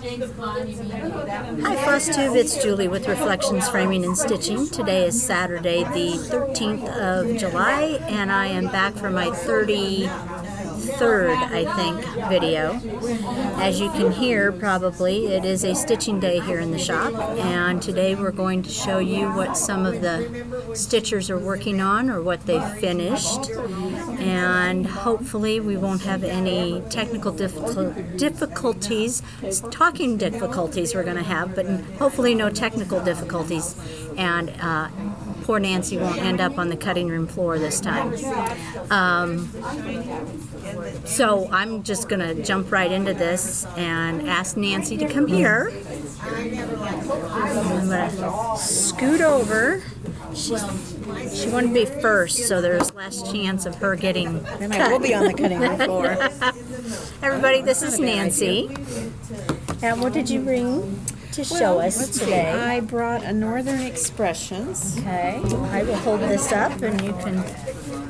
Hi Floss Tube, it's Julie with Reflections Framing and Stitching. Today is Saturday the 13th of July and I am back for my 33rd, I think, video. As you can hear probably, it is a stitching day here in the shop, and today we're going to show you what some of the stitchers are working on or what they finished, and hopefully we won't have any technical difficulties, talking difficulties we're going to have, but hopefully no technical difficulties, and poor Nancy won't end up on the cutting room floor this time. So I'm just going to jump right into this and ask Nancy to come here. I'm going to scoot over. She wanted to be first, so there's less chance of her getting cut. We'll be on the cutting room floor. Everybody, this is Nancy. And what did you bring to show us today? I brought a Northern Expressions. Okay, I will hold this up and you can.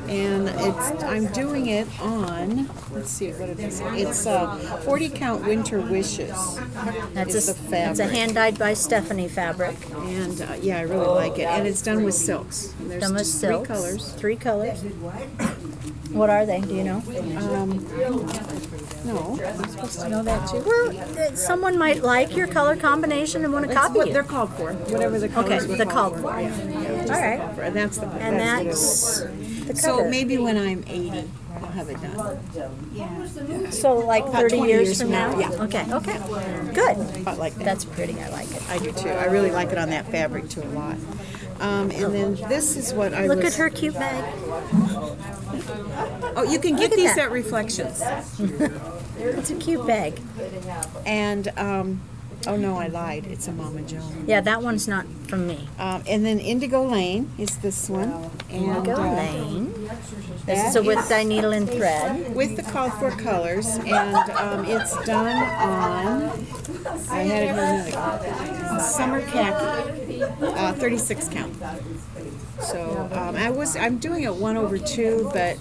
And I'm doing it on, let's see what it is. It's 40 count Winter Wishes. That's a hand dyed by Stephanie fabric. And yeah, I really like it. And it's done with silks. And there's done with silks. 3 colors. 3 colors. What are they? Do you know? No, I'm supposed to know that too. Well, someone might like your color combination and want to copy what you. they're called for. Whatever the colors Okay, the called for. Yeah. All right. And that's the. And that's the so cover. maybe when I'm 80, I'll have it done. So like 30 years from now? Yeah. Okay. Good. About like that. That's pretty. I like it. I do too. I really like it on that fabric too a lot. And then this is what I Look at her cute bag. Oh, you can get these at Reflections. It's a cute bag. And oh no, I lied. It's a Mama Joan. Yeah, that one's not from me. And then Indigo Lane is this one. Indigo Lane. This is a with dye needle and thread. With the called for colors, and it's done on. I had it here. Summer khaki, 36 count. So I'm doing it 1/2, but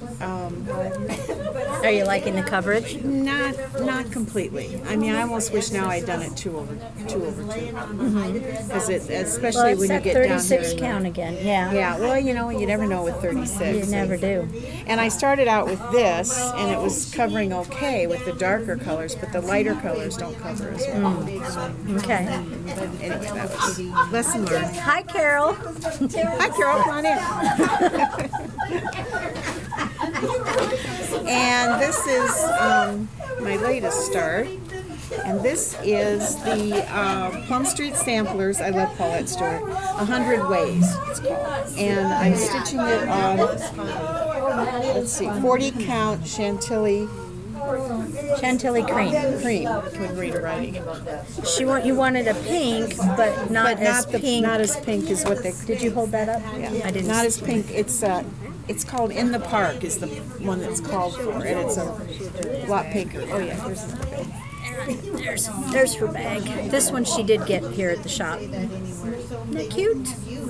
are you liking the coverage? Not completely. I mean, I almost wish now I'd done it 2/2. Because especially when you get down here. 36 count again. Yeah. Yeah. Well, you never know with 36. You never do. And I started out with this, and it was covering okay with the darker colors, but the lighter colors don't cover as well. Okay. Anyway, that was lesson learned. Hi, Carol. Hi, Carol. Come on in. And this is my latest start. And this is the Plum Street Samplers. I love Paulette Stewart. 100 Ways, it's called. And I'm stitching it on, let's see, 40 count Chantilly cream. Can we read her writing? You wanted a pink, but not as pink. Not as pink as what they. Did you hold that up? Yeah, I didn't. Not as pink. It's called In the Park is the one that's called for, and it's a lot pinker. Oh yeah, here's another bag. There's her bag. This one she did get here at the shop. Isn't that cute?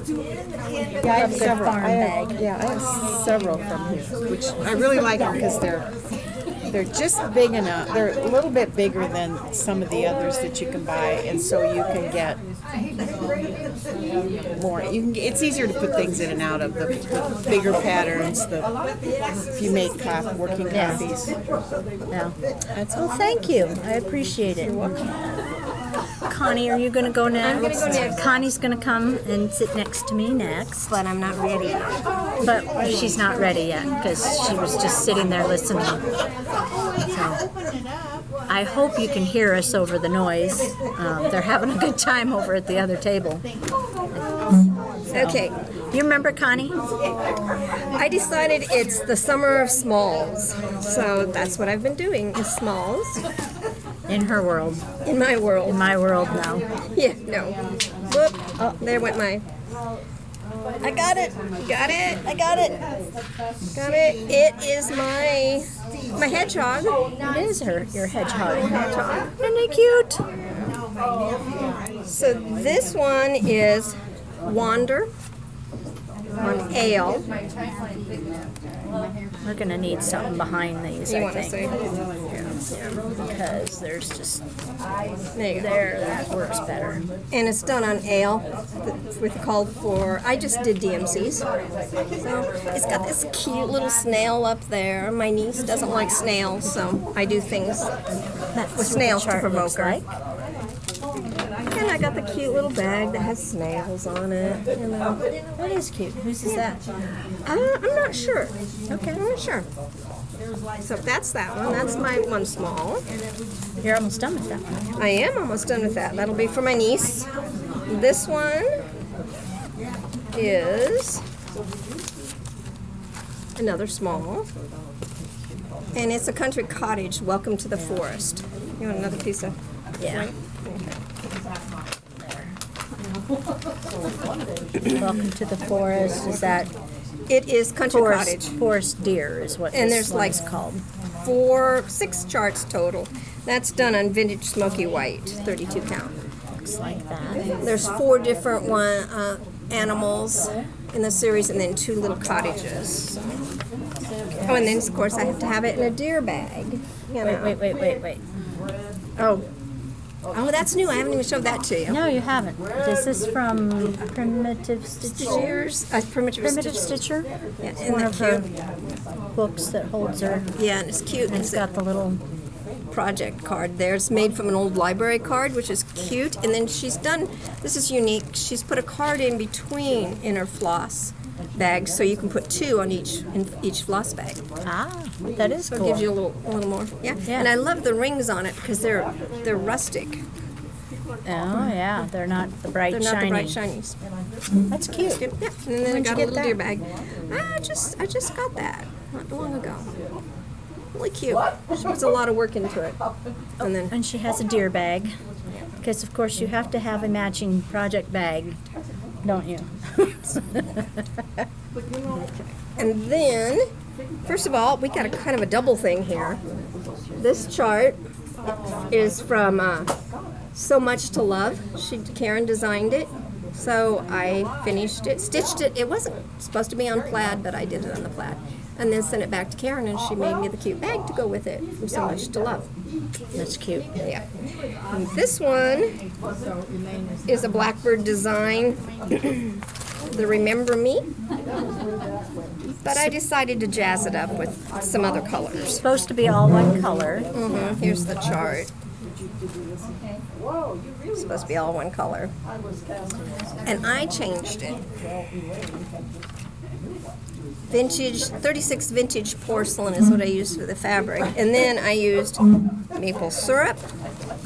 Yeah, I have several. I have several from here, which I really like them because they're just big enough. They're a little bit bigger than some of the others that you can buy, and so you can get more. It's easier to put things in and out of the bigger patterns. If you make working copies. Yeah. Well, thank you. I appreciate it. Connie, are you going to go next? I'm going to go next. Connie's going to come and sit next to me next. But I'm not ready yet. But she's not ready yet because she was just sitting there listening. So I hope you can hear us over the noise. They're having a good time over at the other table. Okay. You remember, Connie? I decided it's the summer of smalls. So that's what I've been doing, is smalls. In her world. In my world. In my world now. Yeah, no. Whoop. Oh, there went my... I got it. Got it. I got it. Got it. It is my hedgehog. It is your hedgehog. Isn't it cute? So this one is Wander on Ale. We're going to need something behind these, You I want to think. see? because there's just There you go. there that works better. And it's done on ale with called for. I just did DMCs. So it's got this cute little snail up there. My niece doesn't like snails, so I do things with snails to provoke her. Like. And I got the cute little bag that has snails on it. You know. That is cute. Whose is that? I'm not sure. Okay, I'm not sure. So that's that one. That's my one small. You're almost done with that one. I am almost done with that. That'll be for my niece. This one is another small. And it's a country cottage. Welcome to the forest. You want another piece of? Yeah. Welcome to the forest. Is that It is country cottage. forest deer is what And this there's like one's called. 6 charts total. That's done on vintage smoky white, 32 count. Looks like that. There's 4 different animals in the series, and then 2 little cottages. Oh, and then of course I have to have it in a deer bag. You know. Wait. Oh, that's new. I haven't even showed that to you. No, you haven't. Is this from Primitive Stitcher? Primitive Stitcher? Yeah, It's isn't one that of her cute? books that holds her. Yeah, and it's cute. And it's got the little. Project card there. It's made from an old library card, which is cute. And then she's done, this is unique, she's put a card in between in her floss bag, so you can put 2 on each floss bag. Ah, that is So cool. it gives you a little more. Yeah. Yeah. And I love the rings on it because they're rustic. Oh yeah, they're not the bright They're not shiny. the bright shinies. That's cute. Yeah. And then I When'd you got a get little that? deer bag. I just got that not long ago. Really cute. She puts a lot of work into it. And then And she has a deer bag, because of course you have to have a matching project bag, don't you? And then, first of all, we got a kind of a double thing here. This chart is from So Much to Love. Karen designed it, so I finished it, stitched it. It wasn't supposed to be on plaid, but I did it on the plaid. And then sent it back to Karen, and she made me the cute bag to go with it from So Much to Love. That's cute. Yeah. And this one is a blackbird design, the Remember Me. But I decided to jazz it up with some other colors. Supposed to be all one color. Here's the chart. It's supposed to be all one color. And I changed it. Vintage, 36 vintage porcelain is what I used for the fabric. And then I used maple syrup,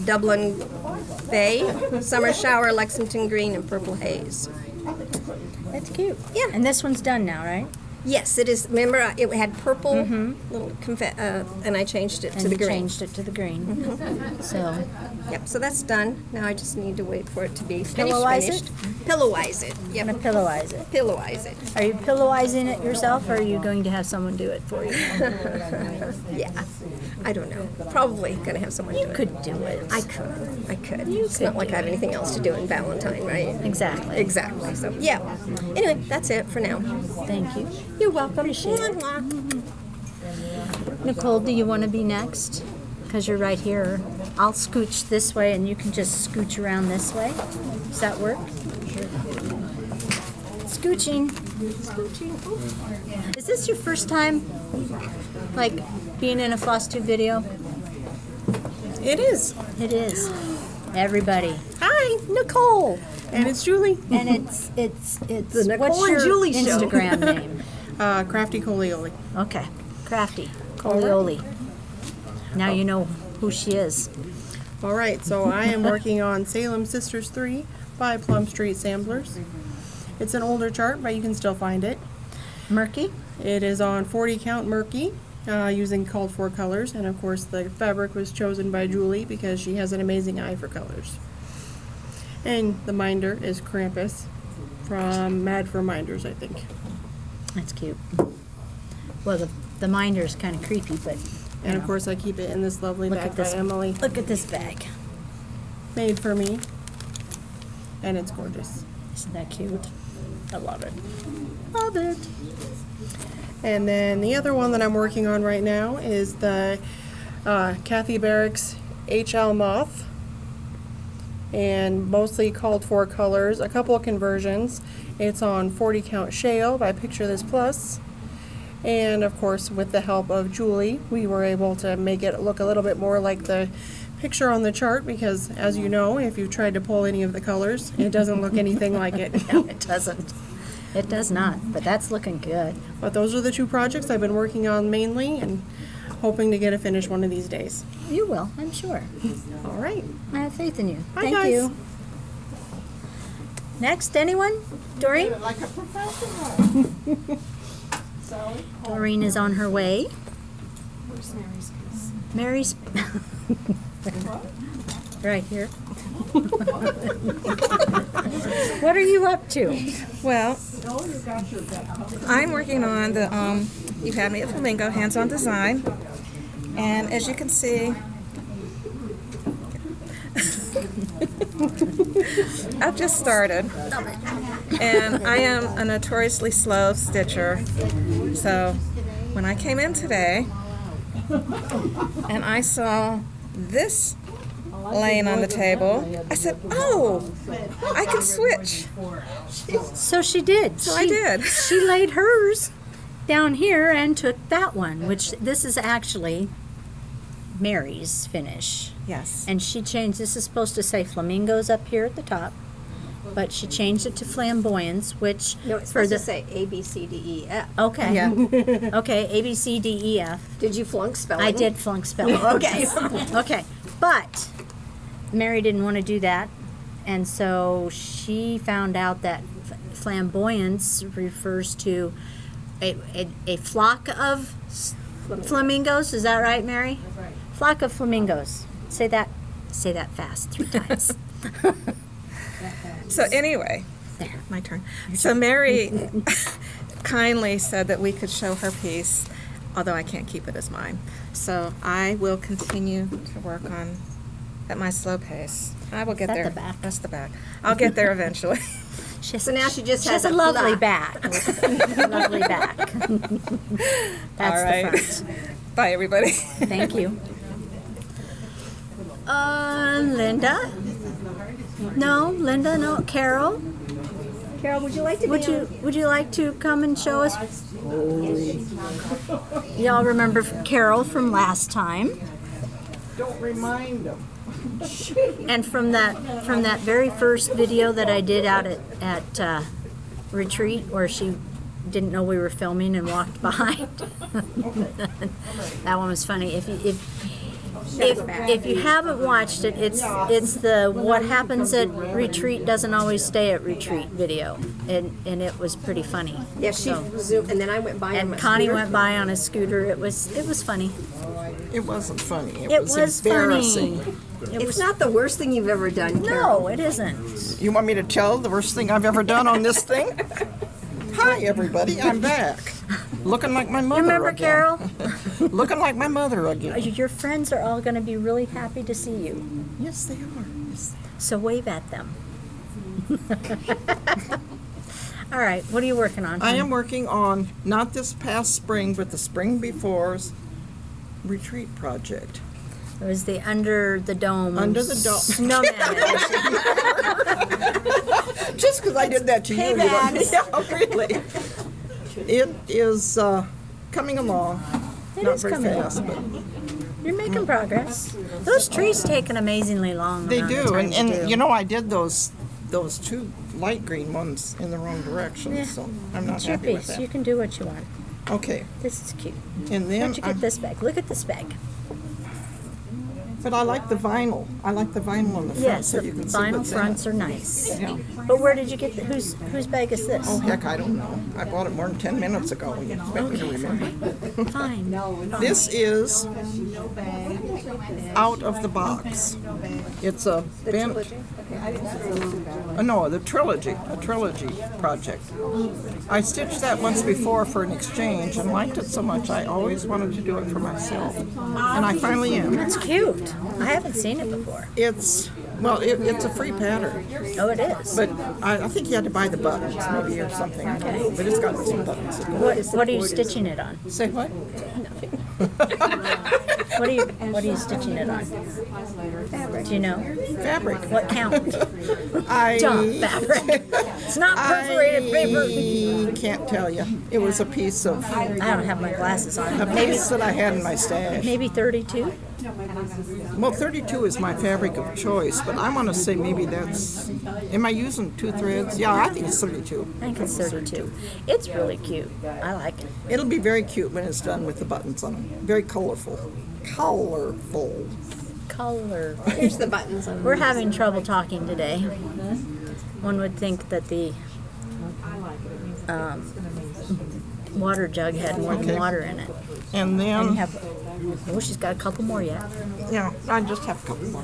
Dublin Bay, Summer Shower, Lexington Green, and Purple Haze. That's cute. Yeah. And this one's done now, right? Yes, it is. Remember, it had purple, little and I changed it And to the you green. changed it to the green. So Yep, so that's done. Now I just need to wait for it to be Pillowize finished. Pillowize it. I'm Yep, gonna pillowize it. pillowize it. Are you pillowizing it yourself, or are you going to have someone do it for you? Yeah, I don't know. Probably gonna have someone do You it. could do it. I could. It's not like I have anything else to do in Valentine, right? Exactly. Exactly. So yeah. Anyway, that's it for now. Thank you. You're welcome. Appreciate it. Mwah, mwah. Nicole, do you want to be next? Because you're right here. I'll scooch this way, and you can just scooch around this way. Does that work? Scooching. Is this your first time, like, being in a Floss Tube video? It is. It is. Everybody. Hi, Nicole. And it's Julie. And it's The Nicole what's and your Julie show. Instagram name? Crafty Colleen. Okay. Crafty. Colioli. Now you know who she is. All right, so I am working on Salem Sisters 3 by Plum Street Samplers. It's an older chart, but you can still find it. Murky? It is on 40 count murky, using called for colors, and of course the fabric was chosen by Julie because she has an amazing eye for colors. And the minder is Krampus from Mad for Minders, I think. That's cute. Well, the minder's kind of creepy, but And of course I keep it in this lovely look bag at by this. Emily, Look at this bag. made for me, and it's gorgeous. Isn't that cute? I love it. Love it. And then the other one that I'm working on right now is the Kathy Barrick's HL Moth, and mostly called for colors, a couple of conversions. It's on 40 count shale by Picture This Plus. And of course, with the help of Julie, we were able to make it look a little bit more like the picture on the chart, because as you know, if you tried to pull any of the colors, it doesn't look anything like it. No, it doesn't. It does not, but that's looking good. But those are the two projects I've been working on mainly, and hoping to get it finished one of these days. You will, I'm sure. All right. I have faith in you. Bye, Thank guys. you. Next, anyone? Doreen? Like a professional. Doreen is on her way. Where's Mary's piece? Mary's right here. What are you up to? Well, I'm working on the, you had me at Flamingo, hands-on design. And as you can see, I've just started. And I am a notoriously slow stitcher. So when I came in today and I saw this laying on the table, I said, oh, I can switch. So she did. So I did. She laid hers down here and took that one, which this is actually Mary's finish. Yes. And she changed, this is supposed to say flamingos up here at the top, but she changed it to flamboyance, which No, it's for supposed the, to say A, B, C, D, E, F. okay. Yeah. Okay, A, B, C, D, E, F. Did you flunk spelling? I did flunk spelling. Okay. Okay, but Mary didn't want to do that, and so she found out that flamboyance refers to a flock of flamingos. Is that right, Mary? Flock of flamingos. Say that fast 3 times. So anyway, There. my turn. So Mary kindly said that we could show her piece, although I can't keep it as mine. So I will continue to work on at my slow pace. I will get that there. the back? That's the back. I'll get there eventually. She has, So now she just she has has a a lovely flap. back. Lovely back. That's All right. the front. Bye, everybody. Thank you. Linda? No. Carol? Carol, would you like to Would you like to come and show us? Y'all remember Carol from last time, Don't remind them. and from that very first video that I did out at retreat, where she didn't know we were filming and walked behind. That one was funny. If you haven't watched it, it's the what happens at retreat doesn't always stay at retreat video, and it was pretty funny. Yeah, she zoomed, and then I went by on my And Connie scooter. went by on a scooter. It was funny. It wasn't funny. It was embarrassing. funny. It's not the worst thing you've ever done, Carol. No, it isn't. You want me to tell the worst thing I've ever done on this thing? Hi, everybody. I'm back. Looking like my mother Remember, again. Carol? Looking like my mother again. Your friends are all going to be really happy to see you. Yes, they are. Yes, they So wave at them. All right, what are you working on? are. I am working on, not this past spring, but the spring before's retreat project. It was the Under the Dome. Under the Dome. Snowman. Just because I did that to you. You don't, Paybacks. yeah, really. It is coming along. It Not is very coming fast, but You're making progress. Those trees take an amazingly long they amount of do. time And, to and do. you know, I did those two light green ones in the wrong direction, Yeah. so I'm not It's your happy with piece. that. You can do what you want. Okay, This is cute. and then Where'd you get this bag? Look at this bag. but I like the vinyl. I like the vinyl on the front, Yes, so the you can see vinyl what's in fronts it. are nice. Yeah. But where did you get whose bag is this? Oh heck, I don't know. I bought it more than 10 minutes ago. You expect me to remember? Fine. This is out of the box. It's a bent. No, the trilogy, a trilogy project. I stitched that once before for an exchange and liked it so much I always wanted to do it for myself, and I finally am. It's cute. I haven't seen it before. It's a free pattern, Oh, it is. but I think you had to buy the buttons maybe or something. I don't know, but it's got some buttons. What are you stitching it on? Say what? What are you stitching it on? Fabric. Do you know? Fabric. What count? I Fabric. It's not perforated paper. I can't tell you. It was a piece of I don't have my glasses on. a piece that I had in my stash. Maybe 32. Well, 32 is my fabric of choice, but I want to say maybe that's. Am I using 2 threads? Yeah, I think it's 32. I think it's 32. It's really cute. I like it. It'll be very cute when it's done with the buttons on them. Very colorful. Colorful. Color. Here's the buttons on We're having trouble talking today. One would think that the water jug had more than water in it. And then, And you have, oh, she's got a couple more yet. yeah, I just have a couple more.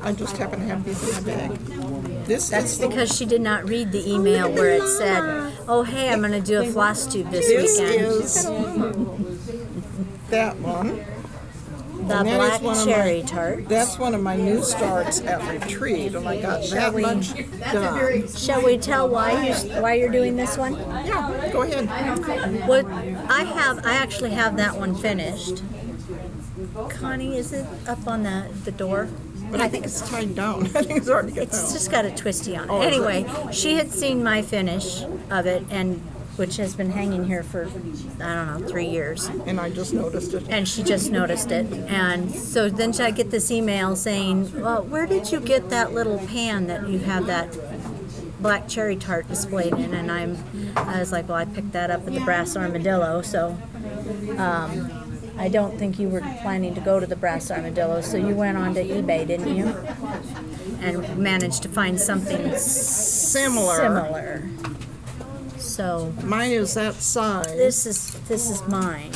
I just happen to have these in my bag. This That's is the, because she did not read the email where it said, oh, hey, I'm going to do a floss tube this this weekend. is that one. The and that black is one of cherry my- tart. That's one of my new starts at retreat, and I got that much done. Shall we tell why you're doing this one? Yeah, go ahead. What I actually have that one finished. Connie, is it up on the door? But I think it's tied down. I think it's already got It's down. just got a twisty on it. Oh, is it? Anyway, she had seen my finish of it, and which has been hanging here for, I don't know, 3 years. And I just noticed it. And she just noticed it. And so then I get this email saying, well, where did you get that little pan that you have that black cherry tart displayed in? And I was like, well, I picked that up at the Brass Armadillo, so I don't think you were planning to go to the Brass Armadillo, so you went on to eBay, didn't you? And managed to find something similar. So Mine is that size, this is mine.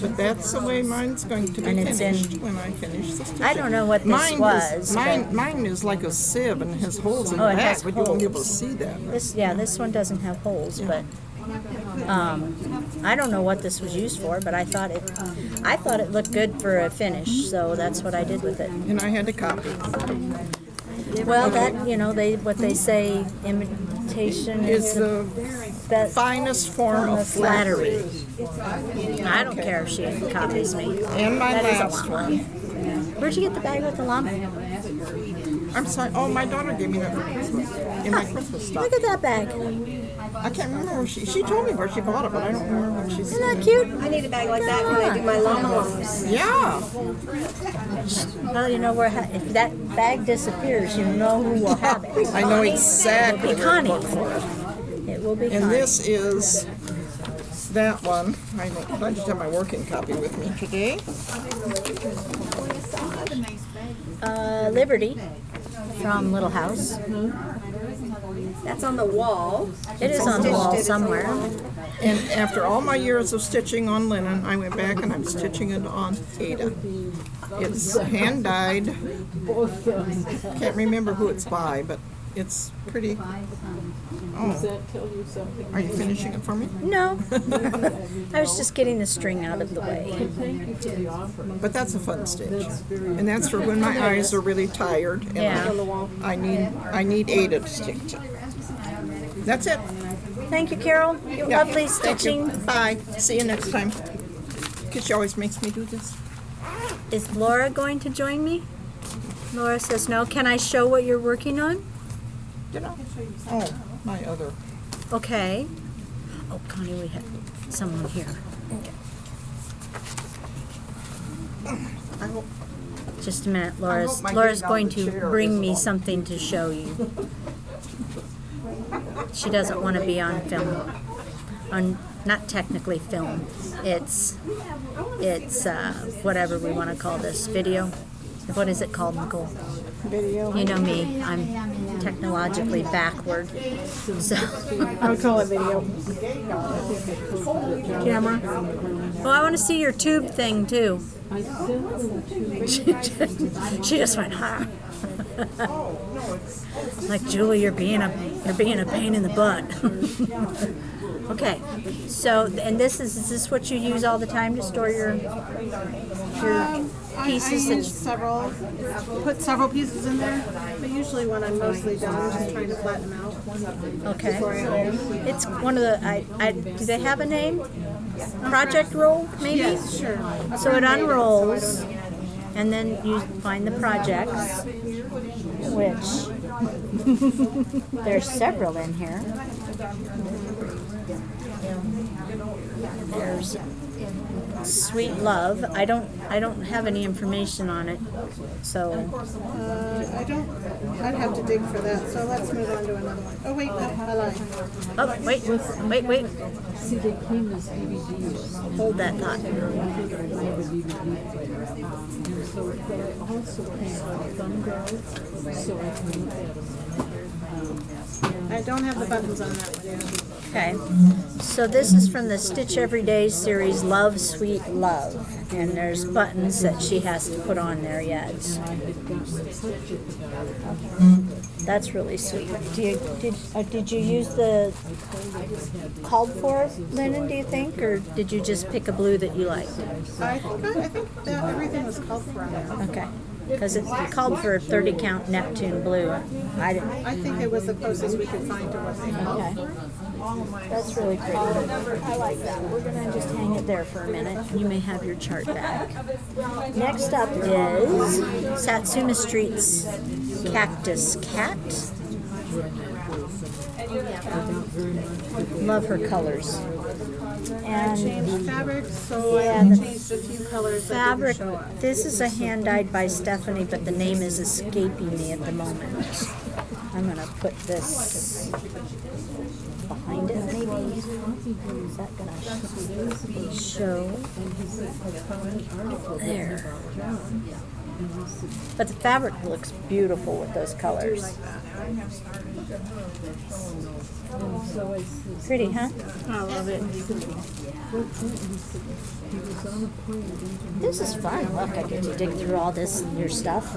but that's the way mine's going to be And it's finished when I finish the stitching. I don't know what this Mine was. is mine is like a sieve and has holes in Oh, the it back, has but you won't be able to holes. see that. This one doesn't have holes, but I don't know what this was used for, but I thought it looked good for a finish, so that's what I did with it. And I had to copy. Well, that what they say, imitation Is is the best finest form of flattery. I don't care if she copies me. And my That is a last llama. one. Where'd you get the bag with the llama? I'm sorry. Oh, my daughter gave me that for Christmas in my Christmas stuff. Look at that bag. I can't remember where she told me where she bought it, but I don't remember what she Isn't said. that cute? I need a bag like that when I do my llama lumps. Yeah. Well, you know where if that bag disappears, you know who will have it. I know It exactly will be where to Connie. look for it. It will be And Connie. this is that one. I just have my working copy with me today. Liberty from Little House. That's on the wall. It is on the wall somewhere. And after all my years of stitching on linen, I went back and I'm stitching it on Ada. It's hand dyed. Can't remember who it's by, but it's pretty. Oh, are you finishing it for me? No. I was just getting the string out of the way. But that's a fun stitch, and that's for when my eyes are really tired and Yeah. I need Ada to stick to. That's it. Thank you, Carol. You're Yeah. lovely Thank you. stitching. Bye. See you next time. Because she always makes me do this. Is Laura going to join me? Laura says no. Can I show what you're working on? You know? Oh, my other. Okay. Oh, Connie, we have someone here. I hope. Just a minute. I hope my Laura's getting out going of the to chair bring is me all. something to show you. She doesn't want to be on film. Not technically film. It's whatever we want to call this. Video. What is it called, Nicole? Video. You know me. I'm technologically backward. So I would call it video. camera. Well, I want to see your tube thing too. She just went, ha. Like, Julie, you're being a pain in the butt. Okay, so and is this what you use all the time to store your pieces? I use put several pieces in there, but usually when I'm mostly done, I'm just trying to flatten them out. Okay, it's one of the. Do they have a name? project roll, maybe? Yes, sure. So it unrolls, and then you find the projects, which there's several in here. There's Sweet Love. I don't have any information on it, so I'd have to dig for that, so let's move on to another one. Oh, wait, no, I lied. oh wait. Hold that thought. I don't have the buttons on that one. Okay, so this is from the Stitch Every Day series, Love, Sweet Love, and there's buttons that she has to put on there yet. That's really sweet. Did you use the called for linen, do you think, or did you just pick a blue that you liked? I think that everything was called for on there. Okay, because it called for a 30 count Neptune blue. I didn't. I think it was the closest we could find to what they called Okay. for. That's really pretty. I like that. We're going to just hang it there for a minute. You may have your chart back. Next up is Satsuma Street's Cactus Cat. Love her colors. And Changed fabric, so Yeah, I the changed a few colors that fabric, didn't show up. this is a hand dyed by Stephanie, but the name is escaping me at the moment. I'm going to put this behind it maybe. Is that going to show? There. But the fabric looks beautiful with those colors. Pretty, huh? I love it. This is fun. Look, I get to dig through all this, your stuff.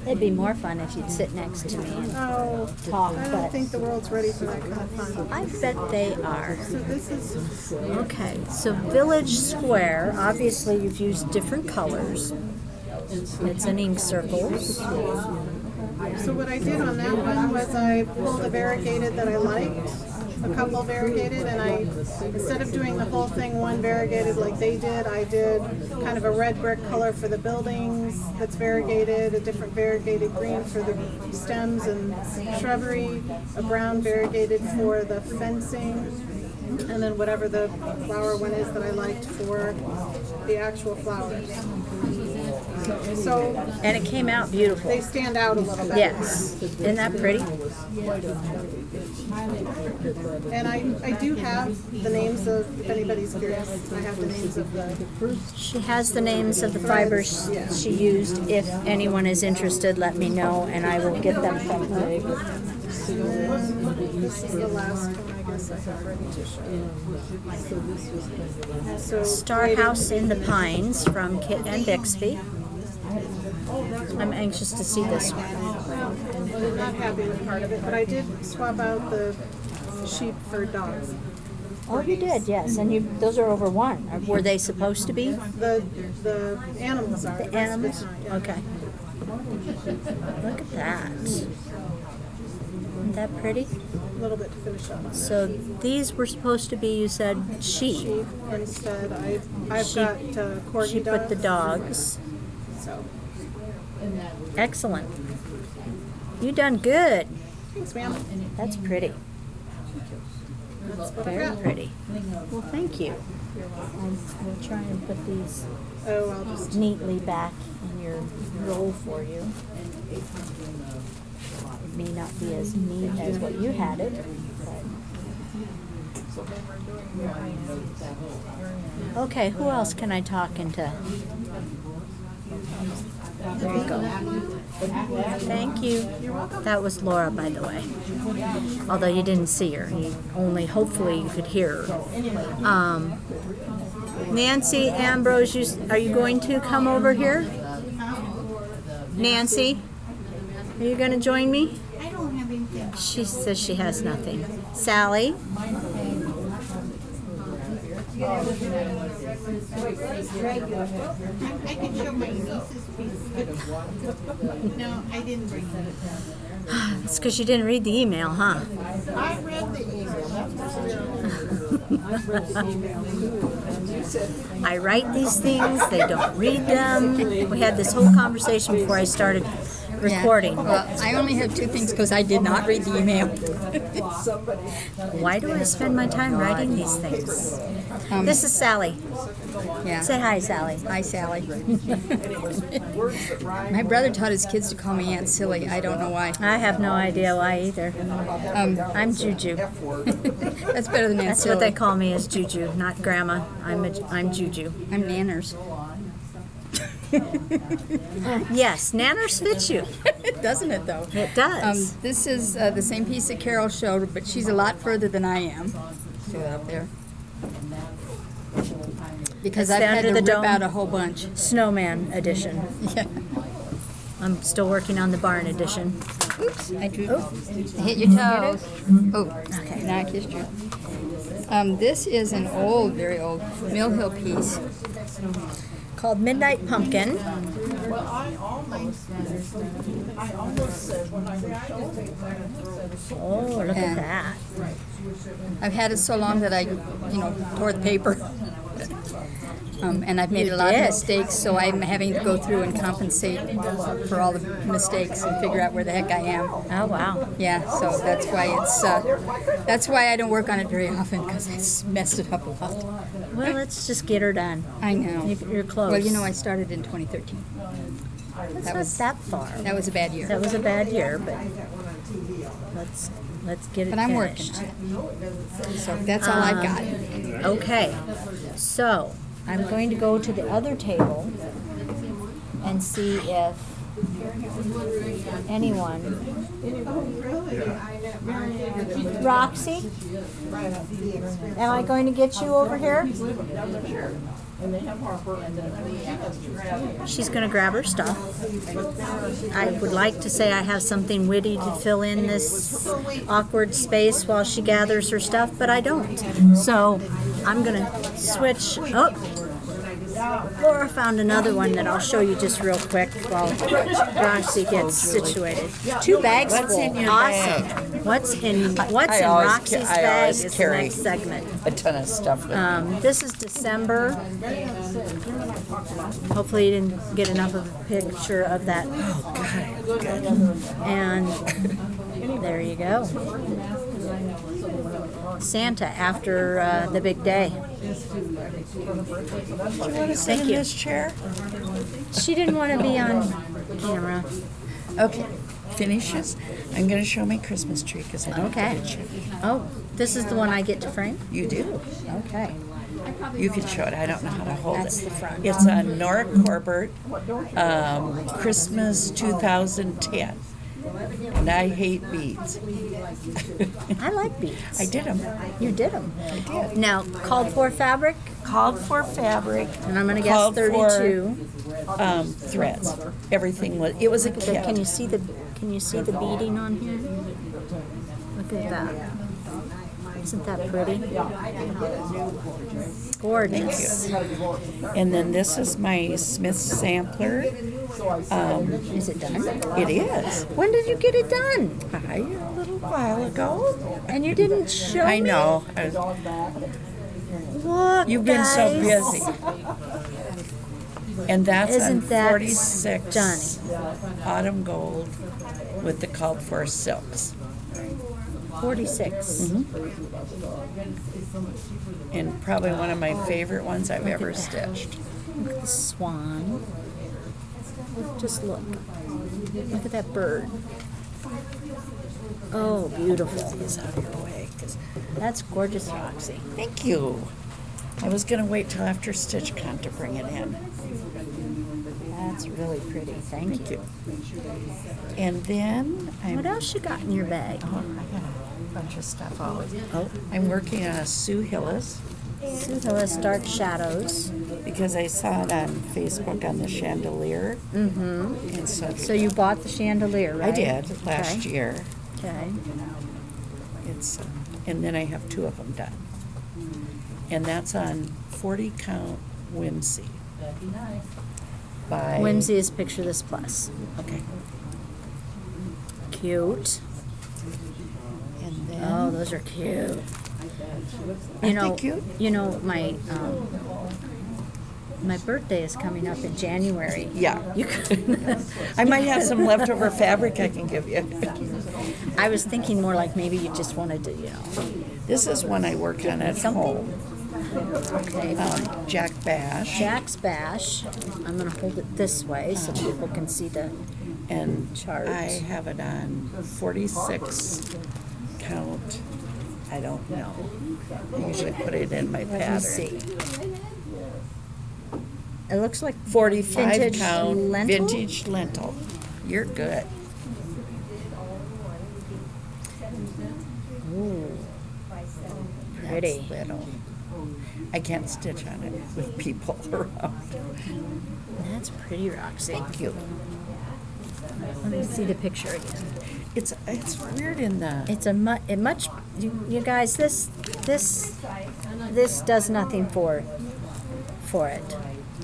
It'd be more fun if you'd sit next to me and Oh, talk, I don't but think the world's ready for that kind of fun. I bet they are. So this is, Okay, so Village Square, obviously you've used different colors. It's an ink circles. so what I did on that one was I pulled a variegated that I liked, a couple variegated, and I, instead of doing the whole thing one variegated like they did, I did kind of a red brick color for the buildings that's variegated, a different variegated green for the stems and shrubbery, a brown variegated for the fencing, and then whatever the flower one is that I liked for the actual flowers. So And it came out beautiful. they stand out a little bit. Yes. Isn't that pretty? And I do have the names of, if anybody's curious, I have the names of the, She has the names of the fibers she used. If anyone is interested, let me know and I will get them from her. this is the last one I guess I have ready to show. So Star House in the Pines from Kit and Bixby. I'm anxious to see this one. I'm not happy with part of it, but I did swap out the sheep for dogs. Oh, you did, yes. And those are over one. Were they supposed to be? The animals are. The animals? Okay. Look at that. Isn't that pretty? A little bit to finish up on that. So these were supposed to be, you said, sheep. Sheep instead. I've She- got corgi She put the dogs. dogs. So Excellent. You done good. thanks, ma'am. That's pretty. That's what I Very got. pretty. Well, thank you. We'll try and put these Oh, I'll just. neatly back in your roll for you. It may not be as neat as what you had it, but. Okay, who else can I talk into? There you go. Thank you. That was Laura, by the way. Although you didn't see her, hopefully you could hear her. Nancy Ambrose, are you going to come over here? Nancy, are you going to join me? I don't have anything. She says she has nothing. Sally? I can show my niece's piece. No, I didn't bring it. It's because you didn't read the email, huh? I read the email. I write these things, they don't read them. We had this whole conversation before I started recording. Well, I only have two things because I did not read the email. Why do I spend my time writing these things? This is Sally. Yeah. Say hi, Sally. Hi, Sally. My brother taught his kids to call me Aunt Silly. I don't know why. I have no idea why either. I'm Juju. That's better than Aunt That's Silly. what they call me, is Juju, not Grandma. I'm Juju. I'm Nanners. Yes, Nanners fits you. Doesn't it, though? It does. This is the same piece that Carol showed, but she's a lot further than I am. See that up there? Because It's I've the had Under to the rip Dome out a whole bunch. Snowman edition. Yeah. I'm still working on the barn edition. Oops, I drew. Oh, hit your toes. Oh, okay. Now I kissed you. This is an old, very old Mill Hill piece. Called Midnight Pumpkin. Oh, look at that. I've had it so long that I, tore the paper. And I've made a lot of did? mistakes, so I'm having to go through and compensate for all the mistakes and figure out where the heck I am. Oh, wow. Yeah, so that's why I don't work on it very often, because I messed it up a lot. Well, let's just get her done. I know. You're close. Well, I started in 2013. That's that not was- that far. That was a bad year. That was a bad year, but let's get it But I'm finished. working on it. So that's all I've got. Okay, so I'm going to go to the other table and see if anyone. Roxy, am I going to get you over here? She's going to grab her stuff. I would like to say I have something witty to fill in this awkward space while she gathers her stuff, but I don't. So I'm going to switch. Oh, Laura found another one that I'll show you just real quick while Roxy gets situated. 2 bags full. Awesome. What's in Roxy's bag is the carry next segment. a ton of stuff with This is December. Hopefully you didn't get enough of a picture of that. Oh, good. And there you go. Santa after the big day. Thank you. This chair? She didn't want to be on camera. Okay. Finishes. I'm going to show my Christmas tree because I don't Okay. get it. Oh, this is the one I get to frame? You do. Okay. You can show it. I don't know how to hold That's it. the front. It's a Nora Corbett Christmas 2010. And I hate beads. I like beads. I did them. You did them. I did. Now, called for fabric, Called for fabric. and I'm going to guess Called for, 32. Threads. Everything was. It was a kit. Can you see the beading on here? Look at that. Isn't that pretty? Gorgeous. And then this is my Smith sampler. Is it done? It is. When did you get it done? A little while ago. And you didn't show I me? know. Look, You've been so guys. busy. And that's Isn't on that 46 stunning? autumn gold with the called for silks. 46. And probably one of my favorite ones I've ever stitched. Look at the swan. Just look. Look at that bird. Oh, beautiful. It's out of your way. 'Cause That's gorgeous, Roxy. thank you. I was going to wait till after StitchCon to bring it in. That's really pretty. Thank you. And then What else you got in your bag? I got a bunch of stuff out. Oh, I'm working on a Sue Hillis Sue Hillis Dark Shadows. because I saw it on Facebook on the chandelier. Mm-hmm. And So you bought the chandelier, right? I did last year. Okay. It's and then I have 2 of them done. And that's on 40 count Whimsy. By Whimsy is Picture This Plus. Okay. Cute. And then, Oh, those are cute. aren't they cute? You know, my birthday is coming up in January. Yeah. You could, I might have some leftover fabric I can give you. I was thinking more like maybe you just wanted to, This is one I work on at home. Okay. Jack Bash. Jack's Bash. I'm going to hold it this way so people can see the And chart. I have it on 46 count. I don't know. I usually put it in my Let me pattern. see. It looks like 45 vintage count lentil? vintage lentil. You're good. Ooh, That's pretty. little. I can't stitch on it with people around. That's pretty, Roxy. Thank you. Let me see the picture again. It's weird in the. It's much. You guys, this does nothing for it.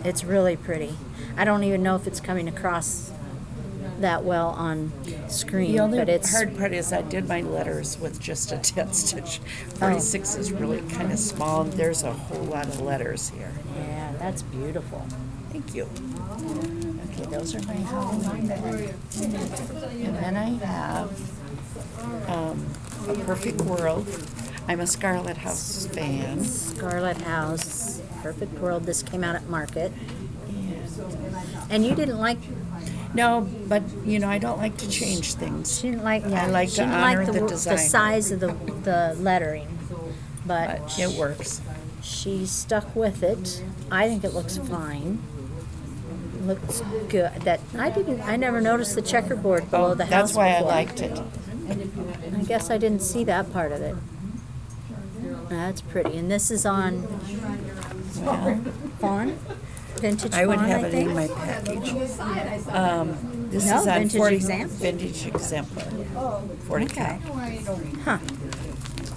It's really pretty. I don't even know if it's coming across that well on screen, The only but it's hard part is I did my letters with just a 10 stitch. 46 is really kind of small. And there's a whole lot of letters here. yeah, that's beautiful. Thank you. Okay, those are my Halloween. And then I have A Perfect World. I'm a Scarlet House fan. Scarlet House, Perfect World. This came out at Market, And and you didn't like. no, but I don't like to change things. She didn't like. Yeah, I like she to didn't honor like the the design. size of the lettering, but But it works. she stuck with it. I think it looks fine. Looks good. I never noticed the checkerboard below the house. That's why before. I liked it. I guess I didn't see that part of it. That's pretty. And this is on Well, fawn, vintage I would fawn, have I it think. in my package. This No, is on vintage 40 exemplar. vintage exemplar. 40 Okay. count. Huh.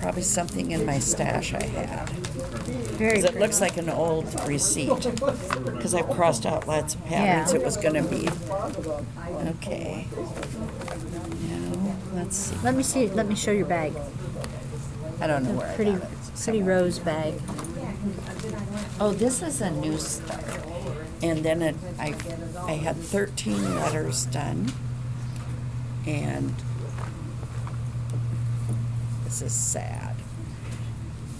Probably something in my stash I had. Very Because it pretty. looks like an old receipt. Because I've crossed out lots of patterns Yeah. it was going to be. Okay. Now, let's see. Let me see. Let me show your bag. I don't know where Pretty, I got it. pretty rose bag. Oh, this is a new start. And then I had 13 letters done. And this is sad.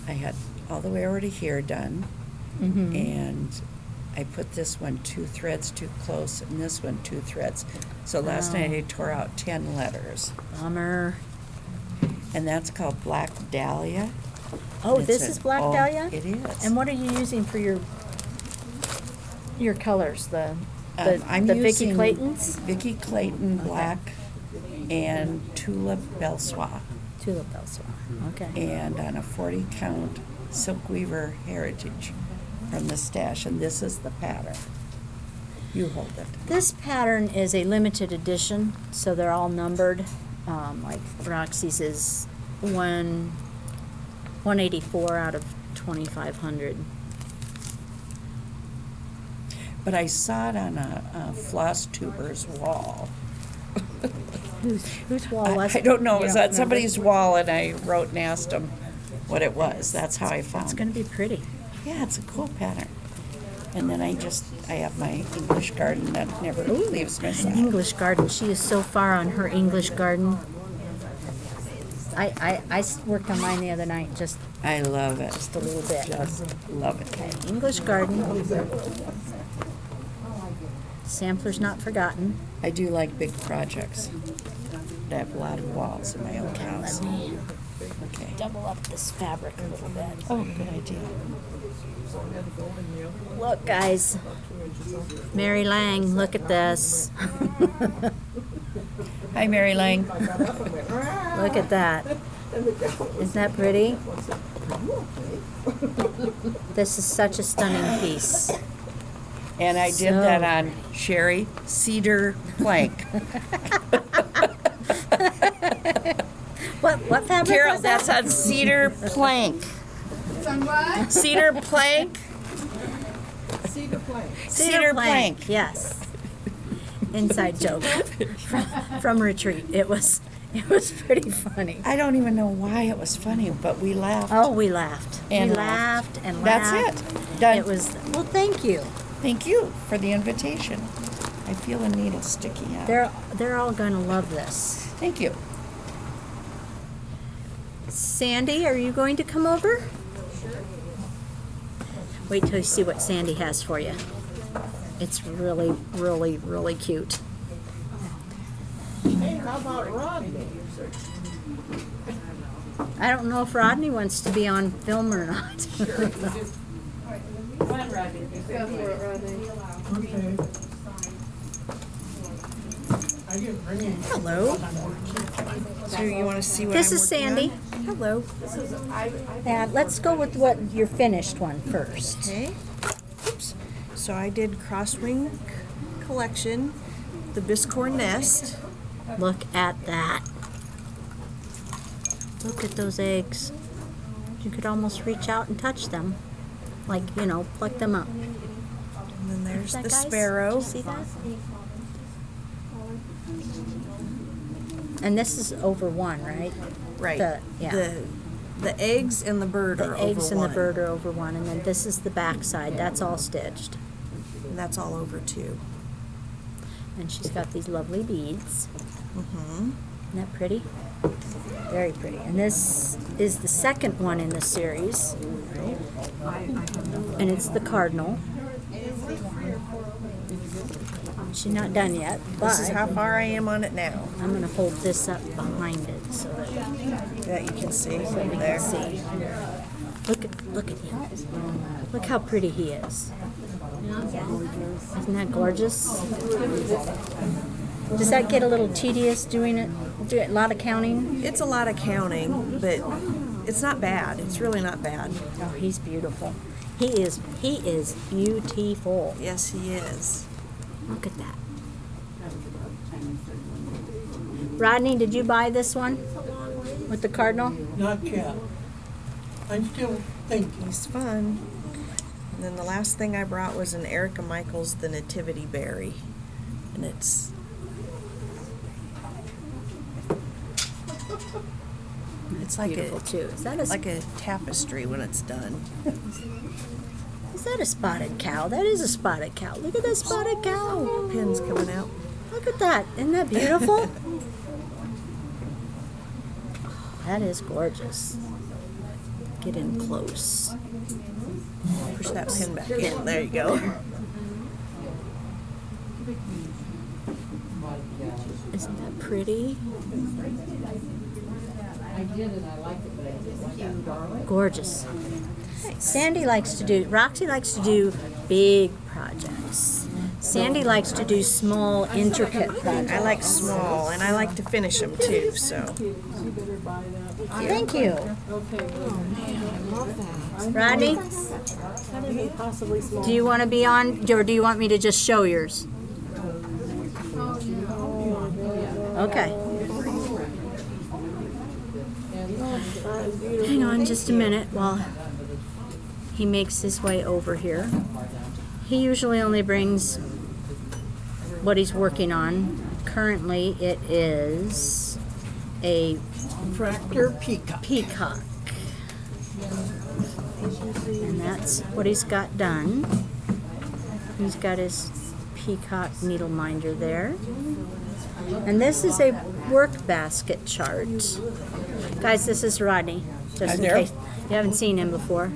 I had all the way over to here done. And I put this one 2 threads too close and this one 2 threads. So last night I tore out 10 letters. Bummer. And that's called Black Dahlia. Oh, It's this an- is Black oh, Dahlia? It is. And what are you using for your colors? The I'm Vicky using Claytons? Vicky Clayton Black and Tulip Belsois. Tulip Belsois. Okay. And on a 40 count Silk Weaver Heritage from the stash. And this is the pattern. You hold it. This pattern is a limited edition, so they're all numbered. Like Roxy's is 184 out of 2,500. But I saw it on a Floss tuber's wall. Whose wall was I it? don't know. It You was don't on remember? somebody's wall, and I wrote and asked them what it was. That's how I found It's it. going to be pretty. Yeah, it's a cool pattern. And then I have my English garden that never leaves my side. English garden. She is so far on her English garden. I worked on mine the other night, just I love it. a little bit. Just love it. English garden. Sampler's not forgotten. I do like big projects. I have a lot of walls in my own house. Let me Okay. double up this fabric a little bit. Oh, good idea. Look, guys. Mary Lang, look at this. Hi, Mary Lang. Look at that. Isn't that pretty? This is such a stunning piece. And I did So- that on Sherry Cedar Plank. What fabric Carol, was that? that's on Cedar Plank. Cedar Plank? Cedar plank. Cedar Plank. Yes. inside joke from retreat. It was pretty funny. I don't even know why it was funny, but we laughed. Oh, we laughed. And we laughed and That's laughed. it. Done. It was, well, thank you. Thank you for the invitation. I feel a needle sticking out. They're all going to love this. Thank you. Sandy, are you going to come over? Wait till you see what Sandy has for you. It's really, really, really cute. Hey, how about Rodney? I don't know if Rodney wants to be on film or not. Hello. So you want to see what This I'm is working Sandy. on? Hello. And let's go with what your finished one first. Okay. Oops. So I did crosswing collection, the biscore nest. Look at that. Look at those eggs. You could almost reach out and touch them. Like, you know, pluck them up. And then there's That, the guys? sparrow. See that? And this is over one, right? Right. Yeah. The eggs and the bird are The over eggs and the one. bird are over one, and then this is the back side. That's all stitched. And that's all over two. And she's got these lovely beads. Mm-hmm. Isn't that pretty? Very pretty. And this is the second one in the series. And it's the cardinal. She's not done yet, but This is how far I am on it now. I'm going to hold this up behind it so that That you can see we there. can see. Look at him. Look how pretty he is. Isn't that gorgeous? Does that get a little tedious doing it? Do a lot of counting? It's a lot of counting, but it's not bad. It's really not bad. Oh, he's beautiful. He is beautiful. Yes, he is. Look at that. Rodney, did you buy this one with the cardinal? Not yet. I'm still thinking. He's fun. And then the last thing I brought was an Erica Michaels, the Nativity Berry. And it's like Beautiful too. Is that a like a tapestry when it's done. Is that a spotted cow? That is a spotted cow. Look at that spotted cow. Pins coming out. Look at that. Isn't that beautiful? That is gorgeous. Get in close. Push that pin back in. There you go. Isn't that pretty? Gorgeous. Sandy likes to do, Roxy likes to do big projects. Sandy likes to do small, intricate projects. I like small, and I like to finish them too, so. Thank you. Rodney, do you want to be on, or do you want me to just show yours? Okay. Hang on just a minute while he makes his way over here. He usually only brings what he's working on. Currently it is a Tractor peacock. And that's what he's got done. He's got his peacock needle minder there. And this is a work basket chart. Guys, this is Rodney, just in case you haven't seen him before.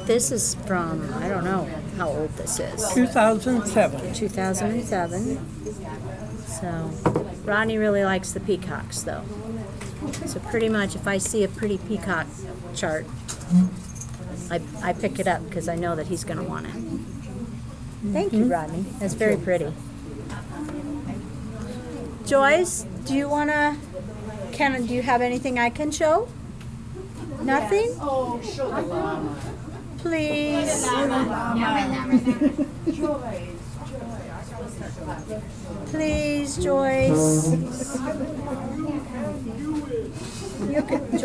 This is from, I don't know how old this is. 2007. 2007. So, Rodney really likes the peacocks, though. So pretty much, if I see a pretty peacock chart, I pick it up because I know that he's going to want it. Thank you, Rodney. That's very pretty. Joyce, do you want to? Do you have anything I can show? Nothing? Oh, sugar llama. Please. Please, Joyce.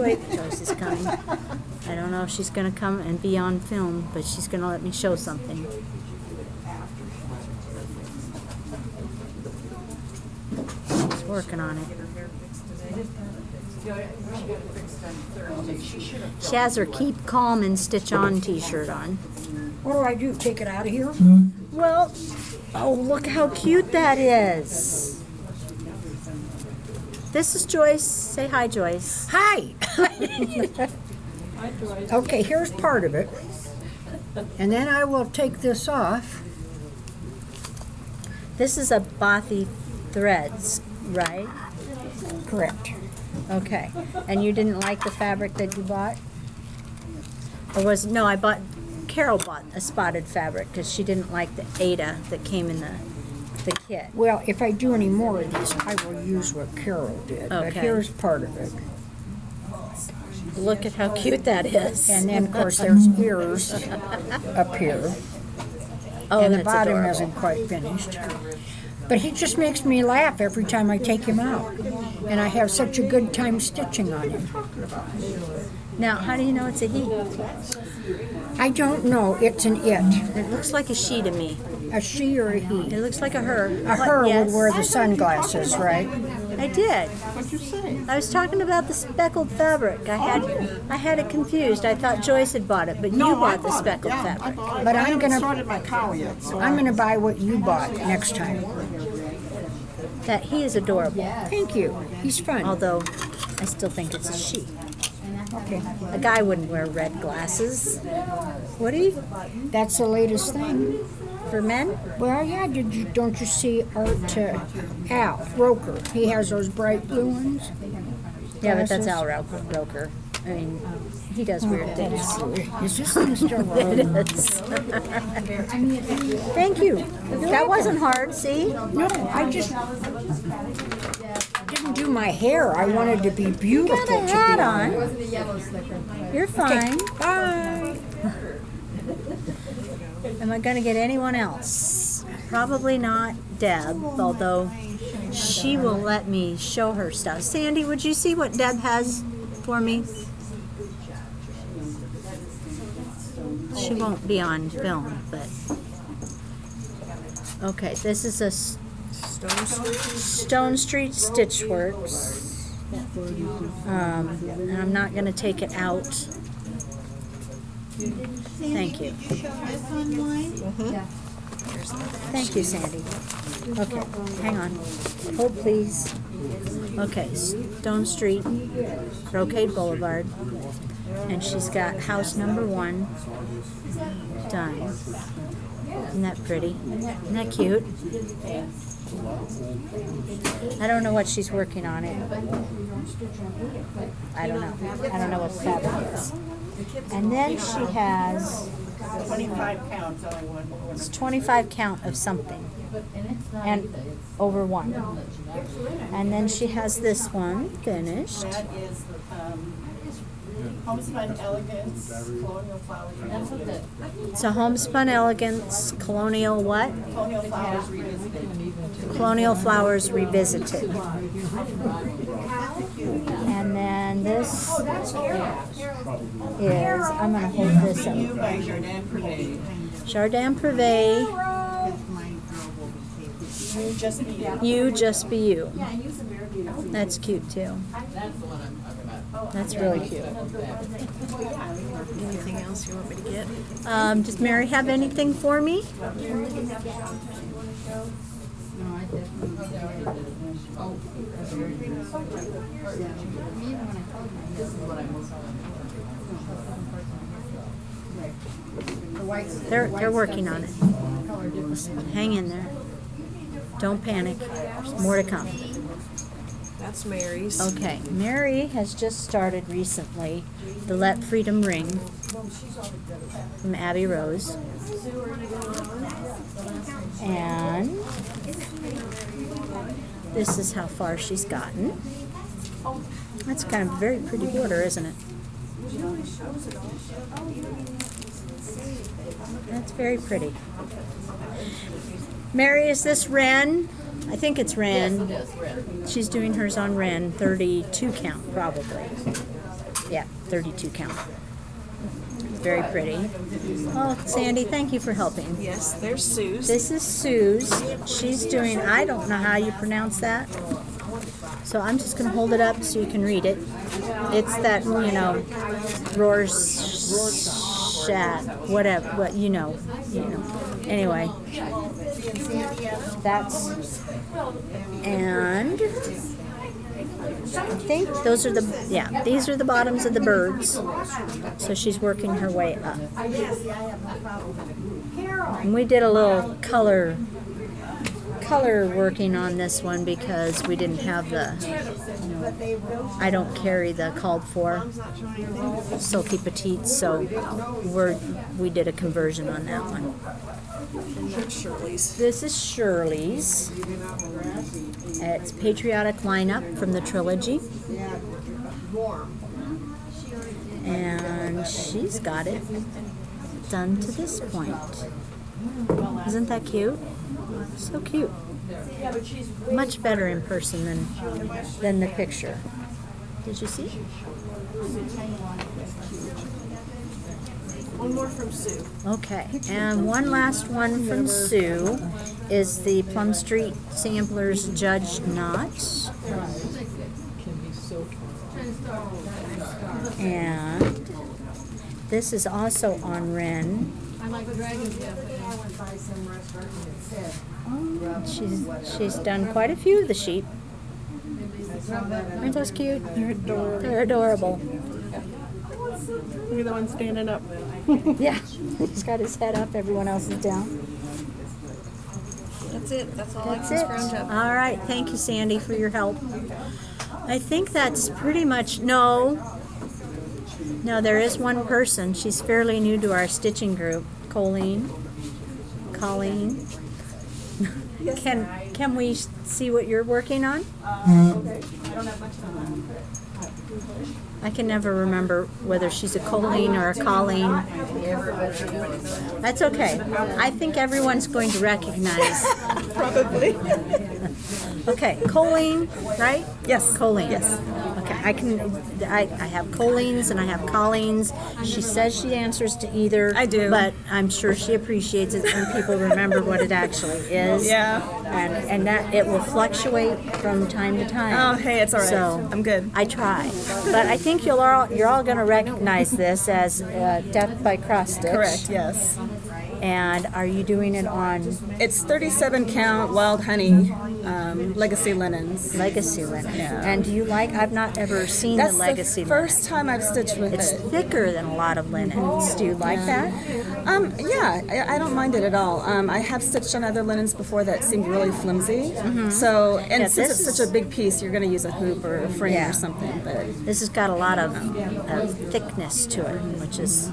Joyce is coming. I don't know if she's going to come and be on film, but she's going to let me show something. working on it. She has her Keep Calm and Stitch On t-shirt on. What do I do? Take it out of here? Well, oh, look how cute that is. This is Joyce. Say hi, Joyce. Hi. Okay, here's part of it. And then I will take this off. This is a Bothy Threads, right? Correct. Okay. And you didn't like the fabric that you bought? Or was, no, Carol bought a spotted fabric because she didn't like the Ada that came in the kit. Well, if I do any more of these, I will use what Carol did. But Okay. here's part of it. Look at how cute that is. And then, of course, there's ears up here. Oh, And the that's bottom adorable. isn't quite finished. But he just makes me laugh every time I take him out. And I have such a good time stitching on him. Now, how do you know it's a he? I don't know. It's an it. It looks like a she to me. A she or a he. It looks like a her. A her Yes. would wear the sunglasses, right? I did. What'd you say? I was talking about the speckled fabric. I had it confused. I thought Joyce had bought it, but you bought the speckled fabric. But I I'm haven't gonna- started my cow yet, so I'm going to buy what you bought next time. That he is adorable. Thank you. He's fun. Although I still think it's a she. Okay. A guy wouldn't wear red glasses. Would he? That's the latest thing. For men? Well, yeah, don't you see Art Al Roker? He has those bright blue ones. Yeah, but that's Glasses. Al Roker. I mean, he does weird things. Is this thing still It rolling? is. Thank you. That wasn't hard, see? No, I just didn't do my hair. I wanted to be beautiful. Got a to hat be on. You're fine. Bye. Am I going to get anyone else? Probably not Deb, although she will let me show her stuff. Sandy, would you see what Deb has for me? She won't be on film, but... Okay, this is a Stone Street Stitch Works. And I'm not going to take it out. Thank you. Thank you, Sandy. Okay, hang on. Hold, please. Okay, Stone Street, Brocade Boulevard. And she's got house number 1 done. Isn't that pretty? Isn't that cute? I don't know what she's working on it. I don't know. I don't know what the fabric is. And then she has 25 counts only one. it's 25 count of something and over 1. And then she has this one finished. That is Homespun Elegance Colonial Flowers. It's a Homespun Elegance Colonial what? Colonial Flowers Revisited. Colonial Flowers Revisited. And then this is, I'm going to hold this You up. by Jardin Privé. Jardin Privé, You Just Be You. You Just Be You. That's cute too. That's really cute. Anything else you want me to get? Does Mary have anything for me? They're working on it. Hang in there. Don't panic. There's more to come. That's Mary's. Okay, Mary has just started recently the Let Freedom Ring from Abby Rose. And this is how far she's gotten. That's kind of a very pretty border, isn't it? That's very pretty. Mary, is this Wren? I think it's Wren. She's doing hers on Wren, 32 count probably. Yeah, 32 count. Very pretty. Oh, Sandy, thank you for helping. Yes, there's Sue's. This is Sue's. She's doing, I don't know how you pronounce that. So I'm just going to hold it up so you can read it. It's that, Rorschach, whatever, what you know. Anyway, and I think those are these are the bottoms of the birds. So she's working her way up. And we did a little color working on this one because we didn't have I don't carry the called for silky petite, so we did a conversion on that one. This is Shirley's. It's Patriotic Lineup from the trilogy. And she's got it done to this point. Isn't that cute? So cute. Much better in person than the picture. Did you see? One more from Sue. Okay, and one last one from Sue is the Plum Street Samplers Judge Not. And this is also on Ren. She's done quite a few of the sheep. Aren't those cute? They're adorable. They're adorable. Look at the one standing up. Yeah, he's got his head up, everyone else is down. That's it. That's all That's I it. can scrounge up. All right, thank you, Sandy, for your help. I think that's pretty much, no, there is one person. She's fairly new to our stitching group, Colleen. Can we see what you're working on? Okay. I don't have much time. I can never remember whether she's a Colleen or a Colleen. That's okay. I think everyone's going to recognize. Probably. Okay, Colleen, right? Yes. Colleen. Yes. Okay, I have Colleen's and I have Colleens. She says she answers to either. I do. But I'm sure she appreciates it when people remember what it actually is. Yeah. And that it will fluctuate from time to time. Oh, hey, it's all right. So I'm good. I try. But I think you're all going to recognize this as Death by Cross Stitch. Correct, yes. And are you doing it on It's 37 count wild honey legacy linens. legacy linen? Yeah. And do you I've not ever seen That's the legacy the first time I've stitched with linen. It's it. thicker than a lot of linens. Do you like that? Yeah, I don't mind it at all. I have stitched on other linens before that seemed really flimsy. So, and Yeah, since this it's is- such a big piece, you're going to use a hoop or a frame Yeah. or something. But This has got a lot of thickness to it, which is.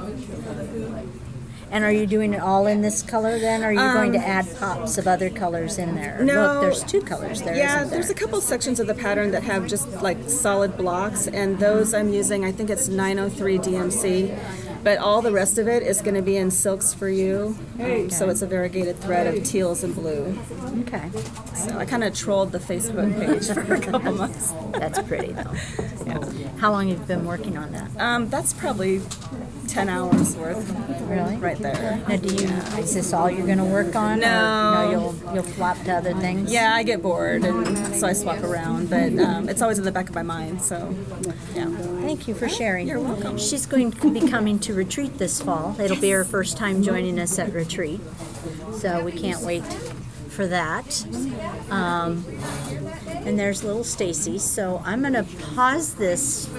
And are you doing it all in this color then? Or are you going to add pops of other colors in there? No. Look, there's two colors there, yeah, isn't there? there's a couple sections of the pattern that have just like solid blocks, and those I'm using, I think it's 903 DMC. But all the rest of it is going to be in Silks for You. So it's a variegated thread of teals and blue. Okay. So I kind of trolled the Facebook page for a couple months. That's pretty though. How long have you been working on that? That's probably 10 hours worth. Really? Right there. Now, is this all you're going to work on? No. Or, you'll flop to other things? Yeah, I get bored, and so I swap around. But it's always in the back of my mind. So, yeah. Thank you for sharing. You're welcome. She's going to be coming to retreat this fall. It'll be her first time joining us at retreat, so we can't wait for that. And there's little Stacy. So I'm going to pause this.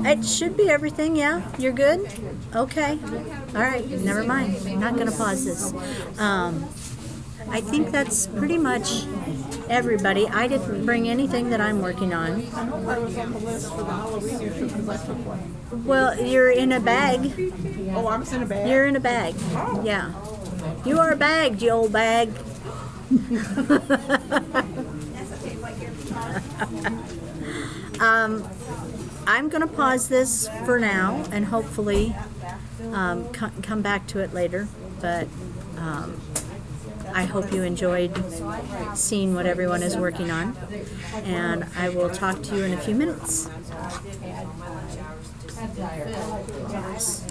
It should be everything. Yeah, you're good. Okay. All right. Never mind. I'm not going to pause this. I think that's pretty much everybody. I didn't bring anything that I'm working on. I hope I was on the list for the Halloween issue because I took one. Well, you're in a bag. Oh, I was in a bag? You're in a bag. Yeah. You are bagged, you old bag. I'm going to pause this for now and hopefully come back to it later. But I hope you enjoyed seeing what everyone is working on. And I will talk to you in a few minutes.